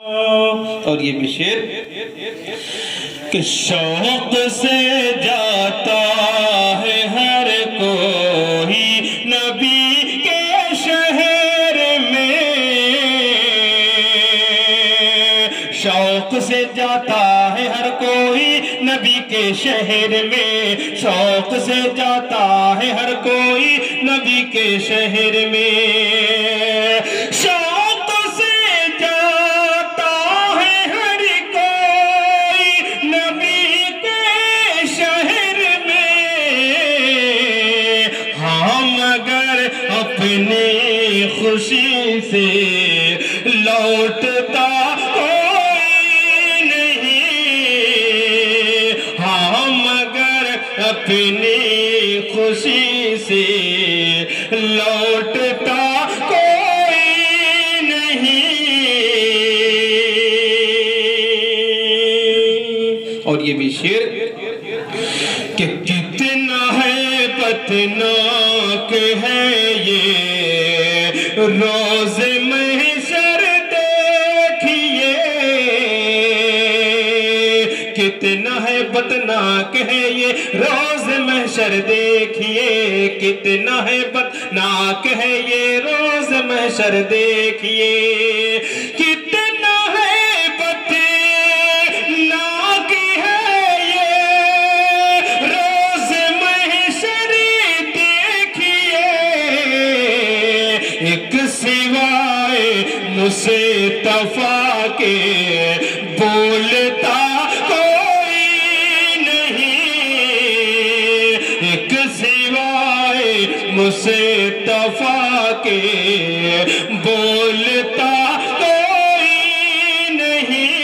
اور یہ بھی شعر کہ شوق سے جاتا ہے ہر کوئی نبی کے شہر میں، شوق سے جاتا ہے ہر کوئی نبی کے شہر میں، شوق سے جاتا ہے ہر کوئی نبی کے شہر میں، شوق سے جاتا ہے ہر کوئی نبی کے شہر میں، ہاں مگر اپنی خوشی سے لوٹتا اپنی خوشی سے لوٹتا کوئی نہیں۔ اور یہ بھی شعر کہ کتنا ہے پتناک ہے یہ روز محشر دیکھیے، کتنا ہے بدناک ہے یہ روز محشر دیکھیے، کتنا ہے بدناک ہے یہ روز محشر دیکھیے، کتنا ہے بدناک ہے یہ روز محشر دیکھیے، ایک سوائے مصطفیٰ کے بولتا مصطفیٰ کے بولتا کوئی نہیں۔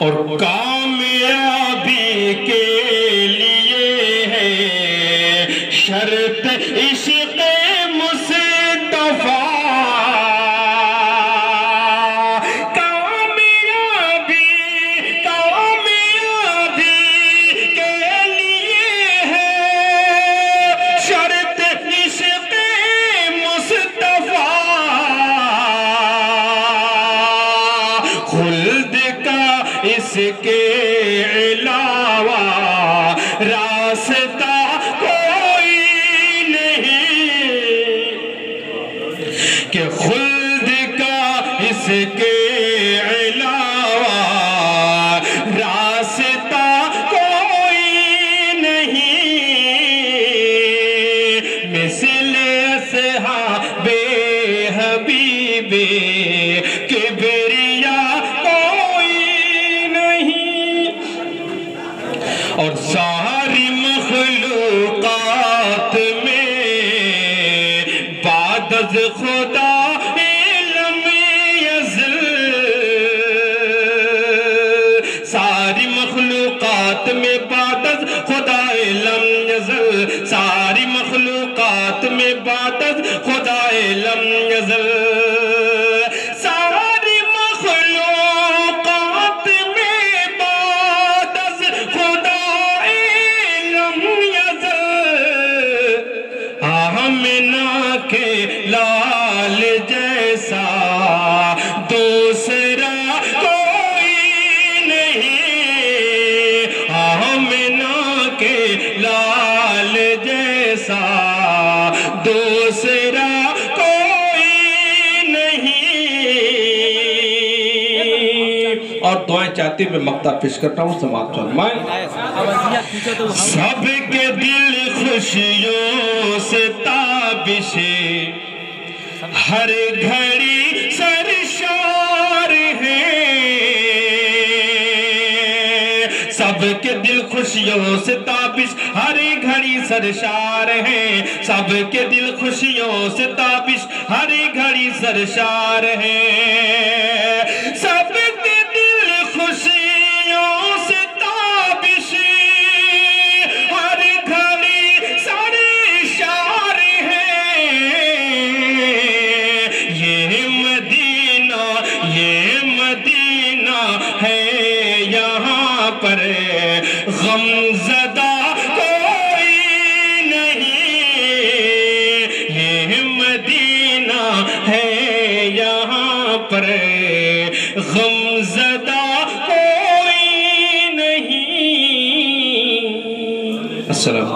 اور کامیابی کے لیے ہے شرط عشق مصطفیٰ، خلد کا اس کے علاوہ راستہ کوئی نہیں، کہ خلد کا اس کے علاوہ راستہ کوئی نہیں، مثل اصحاب حبیب کبریا اور ساری مخلوقات میں بعد از خدا لم یزل، ساری مخلوقات میں بعد از خدا لم یزل، ساری مخلوقات میں بعد از خدا لم یزل، لال جیسا دوسرا کوئی نہیں، آمنہ کے لال جیسا دوسرا کوئی نہیں۔ اور دعائیں چاہتے میں مقطع پیش کرتا ہوں، سماعت فرمائیں۔ سب کے دل خوشیوں سے تابشیں ہر گھڑی سرشار ہیں، سب کے دل خوشیوں سے تابش ہر گھڑی سرشار ہیں، سب کے دل خوشیوں سے تابش ہر گھڑی سرشار ہیں، سب کے دل خوشیوں سے تابش ہر گھڑی سرشار ہیں، یہ مدینہ ہے یہاں پر غم زدہ کوئی نہیں، یہ مدینہ پر غم زدہ کوئی نہیں۔ السلام